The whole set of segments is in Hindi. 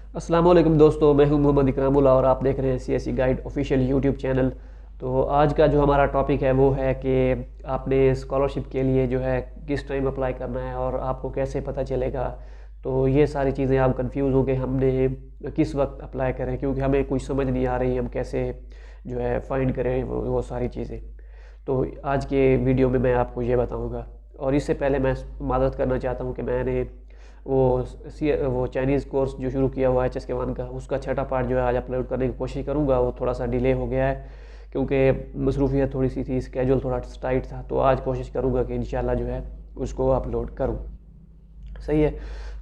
अस्सलाम वालेकुम दोस्तों, मैं हूं मोहम्मद इकरामुल्लाह और आप देख रहे हैं CSE guide official YouTube channel. तो आज का जो हमारा टॉपिक है वो है कि आपने स्कॉलरशिप के लिए जो है किस टाइम अप्लाई करना है और आपको कैसे पता चलेगा। तो ये सारी चीज़ें आप कंफ्यूज हो गए हमने किस वक्त अप्लाई करें, क्योंकि हमें कुछ समझ नहीं आ रही हम कैसे जो है फाइंड करें वो सारी चीज़ें। तो आज के वीडियो में मैं आपको ये बताऊँगा। और इससे पहले मैं मादरत करना चाहता हूँ कि मैंने वो चाइनीज़ कोर्स जो शुरू किया हुआ है HSK1 का, उसका छठा पार्ट जो है आज अपलोड करने की कोशिश करूँगा। वो थोड़ा सा डिले हो गया है क्योंकि मसरूफियत थोड़ी सी थी, स्केजूल थोड़ा टाइट था। तो आज कोशिश करूँगा कि इंशाल्लाह जो है उसको अपलोड करूँ। सही है।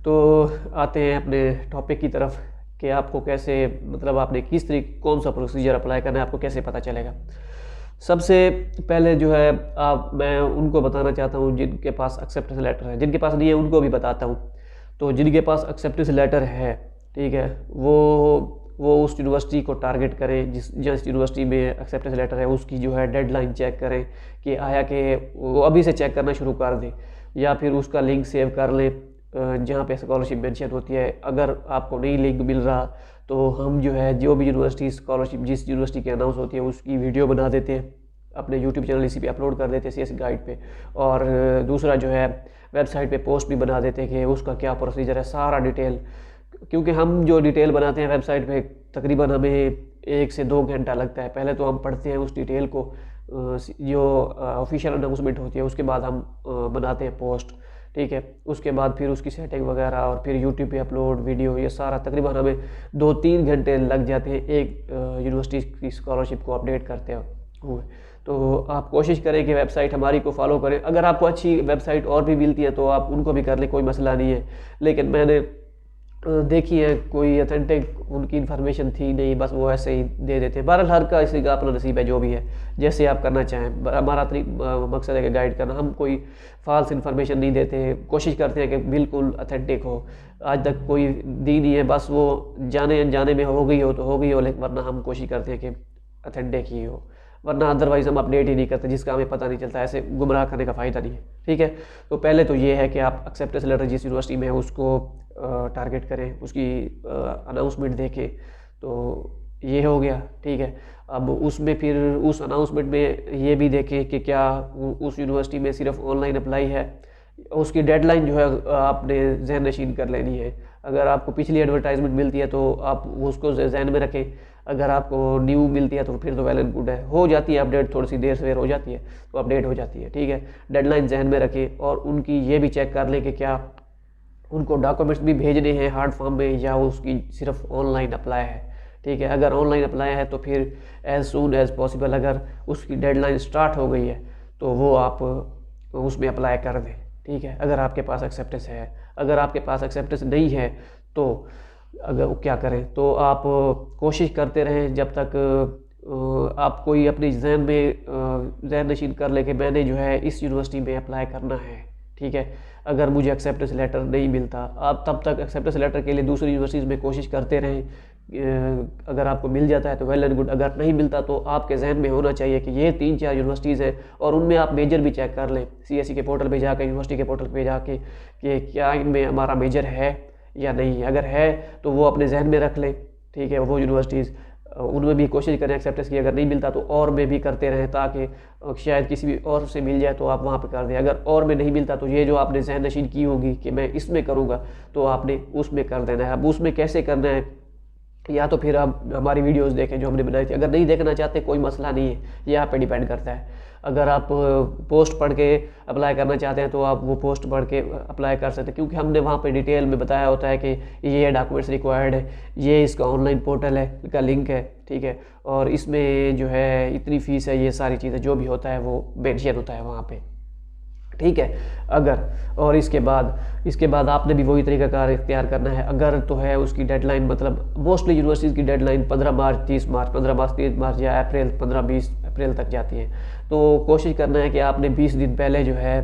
तो आते हैं अपने टॉपिक की तरफ कि आपको कैसे, मतलब आपने किस तरीके कौन सा प्रोसीजर अप्लाई करना है, आपको कैसे पता चलेगा। सबसे पहले जो है मैं उनको बताना चाहता हूँ जिनके पास एक्सेप्टेंस लेटर है, जिनके पास नहीं है उनको भी बताता हूँ। तो जिनके पास एक्सेप्टेंस लेटर है, ठीक है, वो उस यूनिवर्सिटी को टारगेट करें जिस यूनिवर्सिटी में एक्सेप्टेंस लेटर है, उसकी जो है डेडलाइन चेक करें कि आया कि वो अभी से चेक करना शुरू कर दें, या फिर उसका लिंक सेव कर लें जहाँ पे स्कॉलरशिप मेंशन होती है। अगर आपको नहीं लिंक मिल रहा तो हम जो है जो भी यूनिवर्सिटी स्कॉलरशिप जिस यूनिवर्सिटी की अनाउंस होती है उसकी वीडियो बना देते हैं, अपने यूट्यूब चैनल इसी पे अपलोड कर देते हैं सीएस गाइड पे। और दूसरा जो है वेबसाइट पे पोस्ट भी बना देते हैं कि उसका क्या प्रोसीजर है, सारा डिटेल। क्योंकि हम जो डिटेल बनाते हैं वेबसाइट पे तकरीबन हमें 1 से 2 घंटा लगता है। पहले तो हम पढ़ते हैं उस डिटेल को, जो ऑफिशियल अनाउंसमेंट होती है, उसके बाद हम बनाते हैं पोस्ट, ठीक है। उसके बाद फिर उसकी सेटिंग वगैरह और फिर यूट्यूब पे अपलोड वीडियो, ये सारा तकरीबन हमें 2-3 घंटे लग जाते हैं एक यूनिवर्सिटी की स्कॉलरशिप को अपडेट करते हुए। तो आप कोशिश करें कि वेबसाइट हमारी को फॉलो करें। अगर आपको अच्छी वेबसाइट और भी मिलती है तो आप उनको भी कर लें, कोई मसला नहीं है। लेकिन मैंने देखी है कोई अथेंटिक उनकी इन्फॉर्मेशन थी नहीं, बस वो ऐसे ही दे देते हैं। बहरहाल हर का इसी का अपना नसीब है, जो भी है जैसे आप करना चाहें। हमारा मकसद है कि गाइड करना, हम कोई फॉल्स इन्फॉर्मेशन नहीं देते, कोशिश करते हैं कि बिल्कुल अथेंटिक हो। आज तक कोई दी नहीं है, बस वो जाने अनजाने में हो गई हो तो हो गई हो, लेकिन वरना हम कोशिश करते हैं कि अथेंटिक ही हो, वरना अदरवाइज़ हम अपडेट ही नहीं करते जिसका हमें पता नहीं चलता। ऐसे गुमराह करने का फ़ायदा नहीं है, ठीक है। तो पहले तो ये है कि आप एक्सेप्टेंस लेटर जिस यूनिवर्सिटी में है उसको टारगेट करें, उसकी अनाउंसमेंट देखें। तो ये हो गया, ठीक है। अब उसमें फिर उस अनाउंसमेंट में ये भी देखें कि क्या उस यूनिवर्सिटी में सिर्फ ऑनलाइन अप्लाई है। उसकी डेडलाइन जो है आपने जहन नशीन कर लेनी है। अगर आपको पिछली एडवर्टाइजमेंट मिलती है तो आप उसको जहन में रखें। अगर आपको न्यू मिलती है तो फिर तो वेल एंड गुड है, हो जाती है अपडेट, थोड़ी सी देर सवेर हो जाती है तो अपडेट हो जाती है, ठीक है। डेडलाइन जहन में रखें और उनकी ये भी चेक कर लें कि क्या उनको डॉक्यूमेंट्स भी भेजने हैं हार्ड फॉर्म में या उसकी सिर्फ ऑनलाइन अप्लाई है, ठीक है। अगर ऑनलाइन अप्लाई है तो फिर एज सून एज पॉसिबल, अगर उसकी डेडलाइन स्टार्ट हो गई है तो वो आप उसमें अप्लाई कर दें, ठीक है, अगर आपके पास एक्सेप्टेंस है। अगर आपके पास एक्सेप्टेंस नहीं है तो अगर क्या करें, तो आप कोशिश करते रहें जब तक आप कोई अपने जहन में जहन नशीन कर ले कि मैंने जो है इस यूनिवर्सिटी में अप्लाई करना है, ठीक है। अगर मुझे एक्सेप्टेंस लेटर नहीं मिलता, आप तब तक एक्सेप्टेंस लेटर के लिए दूसरी यूनिवर्सिटीज़ में कोशिश करते रहें। अगर आपको मिल जाता है तो वेल एंड गुड, अगर नहीं मिलता तो आपके जहन में होना चाहिए कि ये 3-4 यूनिवर्सिटीज़ हैं और उनमें आप मेजर भी चेक कर लें सीएसई के पोर्टल पे जाकर, यूनिवर्सिटी के पोर्टल पे जाके कि क्या इनमें हमारा मेजर है या नहीं। अगर है तो वो अपने जहन में रख लें, ठीक है। वो यूनिवर्सिटीज़ उनमें भी कोशिश करें एक्सेप्टेंस की। अगर नहीं मिलता तो और में भी करते रहें ताकि शायद किसी भी और से मिल जाए तो आप वहाँ पे कर दें। अगर और में नहीं मिलता तो ये जो आपने जहन नशीन की होगी कि मैं इसमें करूँगा तो आपने उसमें कर देना है। अब उसमें कैसे करना है, या तो फिर आप हमारी वीडियोस देखें जो हमने बनाई थी। अगर नहीं देखना चाहते कोई मसला नहीं है, ये आप पे डिपेंड करता है। अगर आप पोस्ट पढ़ के अप्लाई करना चाहते हैं तो आप वो पोस्ट पढ़ के अप्लाई कर सकते हैं, क्योंकि हमने वहाँ पे डिटेल में बताया होता है कि ये डॉक्यूमेंट्स रिक्वायर्ड है, ये इसका ऑनलाइन पोर्टल है का लिंक है, ठीक है, और इसमें जो है इतनी फ़ीस है, ये सारी चीज़ें जो भी होता है वो मेंशन होता है वहाँ पे, ठीक है। अगर और इसके बाद आपने भी वही तरीका कार इख्तियार करना है। अगर तो है उसकी डेडलाइन, मतलब मोस्टली यूनिवर्सिटीज़ की डेडलाइन 15 मार्च 30 मार्च 15 मार्च 30 मार्च या अप्रैल 15-20 अप्रैल तक जाती है। तो कोशिश करना है कि आपने 20 दिन पहले जो है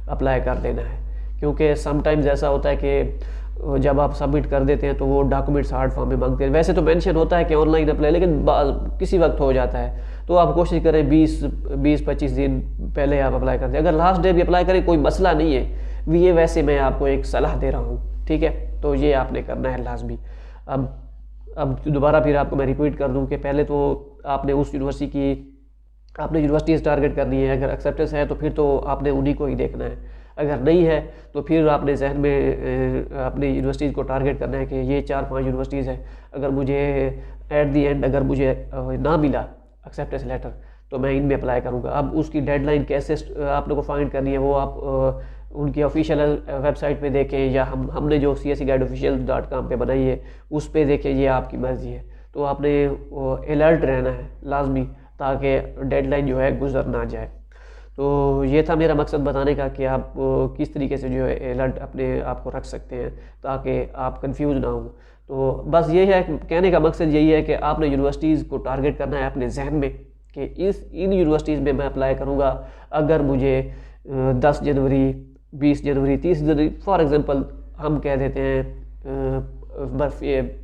अप्लाई कर देना है, क्योंकि समटाइम्स ऐसा होता है कि जब आप सबमिट कर देते हैं तो वो डॉक्यूमेंट्स हार्ड फॉर्म में मांगते हैं। वैसे तो मेंशन होता है कि ऑनलाइन अप्लाई, लेकिन किसी वक्त हो जाता है। तो आप कोशिश करें 20-25 दिन पहले आप अप्लाई कर दें। अगर लास्ट डे भी अप्लाई करें कोई मसला नहीं है, ये वैसे मैं आपको एक सलाह दे रहा हूँ, ठीक है। तो ये आपने करना है लाजमी। अब दोबारा फिर आपको मैं रिपीट कर दूं कि पहले तो आपने उस यूनिवर्सिटी की आपने यूनिवर्सिटीज़ टारगेट करनी है। अगर एक्सेप्टेंस है तो फिर तो आपने उन्हीं को ही देखना है, अगर नहीं है तो फिर आपने जहन में अपनी यूनिवर्सिटीज़ को टारगेट करना है कि ये 4-5 यूनिवर्सिटीज़ हैं, अगर मुझे एट दी एंड अगर मुझे ना मिला एक्सेप्टेंस लेटर तो मैं इनमें अप्लाई करूँगा। अब उसकी डेडलाइन कैसे आप लोगों को फाइंड करनी है वो आप उनकी ऑफिशियल वेबसाइट पे देखें, या हमने जो CSEGuideofficial.com पे बनाई है उस पे देखें, ये आपकी मर्ज़ी है। तो आपने अलर्ट रहना है लाजमी, ताकि डेडलाइन जो है गुजर ना जाए। तो ये था मेरा मकसद बताने का कि आप किस तरीके से जो है अलर्ट अपने आप को रख सकते हैं ताकि आप कंफ्यूज ना हो। तो बस ये है, कहने का मकसद यही है कि आपने यूनिवर्सिटीज़ को टारगेट करना है अपने जहन में कि इन यूनिवर्सिटीज़ में मैं अप्लाई करूँगा अगर मुझे 10 जनवरी, 20 जनवरी, 30 जनवरी फॉर एग्ज़ाम्पल हम कह देते हैं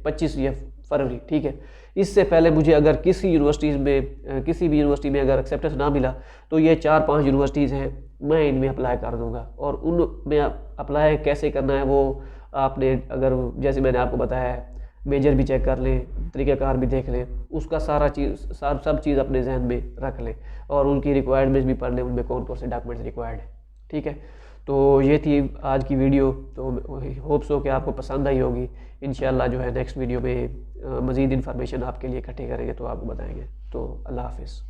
25 या फरवरी, ठीक है। इससे पहले मुझे अगर किसी भी यूनिवर्सिटी में अगर एक्सेप्टेंस ना मिला तो ये 4-5 यूनिवर्सिटीज़ हैं, मैं इनमें अप्लाई कर दूंगा। और उनमें अप्लाई कैसे करना है वो आपने, अगर जैसे मैंने आपको बताया है, मेजर भी चेक कर लें, तरीक़ाकार भी देख लें, उसका सब चीज़ अपने जहन में रख लें और उनकी रिक्वायरमेंट्स भी पढ़ लें, उनमें कौन कौन से डॉक्यूमेंट्स रिक्वायर्ड है, ठीक है। तो ये थी आज की वीडियो, तो होप्स हो कि आपको पसंद आई होगी। इंशाल्लाह जो है नेक्स्ट वीडियो में मज़ीद इन्फॉर्मेशन आपके लिए इकट्ठी करेंगे तो आपको बताएंगे। तो अल्लाह हाफिज़।